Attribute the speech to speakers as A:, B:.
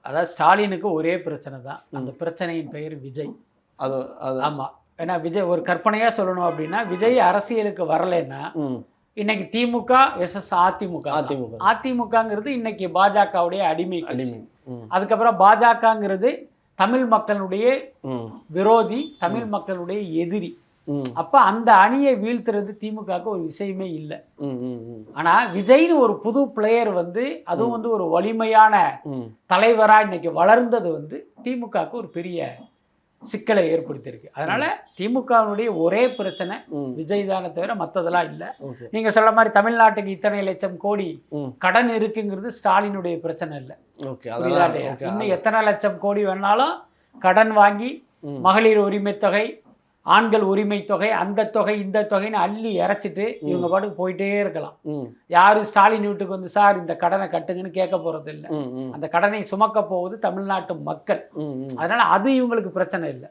A: அதாவது ஸ்டாலினுக்கு ஒரே பிரச்சனை தான். அந்த பிரச்சனையின் பெயர் விஜய்.
B: அது
A: ஆமாம். ஏன்னா விஜய் ஒரு கற்பனையாக சொல்லணும் அப்படின்னா, விஜய் அரசியலுக்கு வரலைன்னா இன்னைக்கு திமுக வெர்சஸ் அதிமுக. அதிமுகங்கிறது இன்னைக்கு பாஜகவுடைய அடிமை. அதுக்கப்புறம் பாஜகங்கிறது தமிழ் மக்களுடைய விரோதி, தமிழ் மக்களுடைய எதிரி. அப்ப அந்த அணியை வீழ்த்துறது திமுகவுக்கு ஒரு விஷயமே இல்லை. ஆனா விஜய்னு ஒரு புது பிளேயர் வந்து, அதுவும் வந்து ஒரு வலிமையான தலைவரா இன்னைக்கு வளர்ந்தது வந்து திமுகவுக்கு ஒரு பெரிய சிக்கலை ஏற்படுத்தியிருக்கு. அதனால திமுகவுடைய ஒரே பிரச்சனை விஜய் தானே தவிர மற்றதெல்லாம் இல்லை. நீங்க சொல்ல மாதிரி தமிழ்நாட்டுக்கு இத்தனை லட்சம் கோடி கடன் இருக்குங்கிறது ஸ்டாலினுடைய பிரச்சனை இல்லை. இன்னும் எத்தனை லட்சம் கோடி வேணாலும் கடன் வாங்கி மகளிர் உரிமை தொகை, ஆண்கள் உரிமை தொகை, அந்த தொகை இந்த தொகைன்னு அள்ளி இறைச்சிட்டு இவங்க பாட்டுக்கு போயிட்டே இருக்கலாம். யாரும் ஸ்டாலின் வீட்டுக்கு வந்து சார் இந்த கடனை கட்டுங்கன்னு கேட்க போறது இல்லை. அந்த கடனை சுமக்க போவது தமிழ்நாட்டு மக்கள். அதனால அது இவங்களுக்கு பிரச்சனை இல்லை.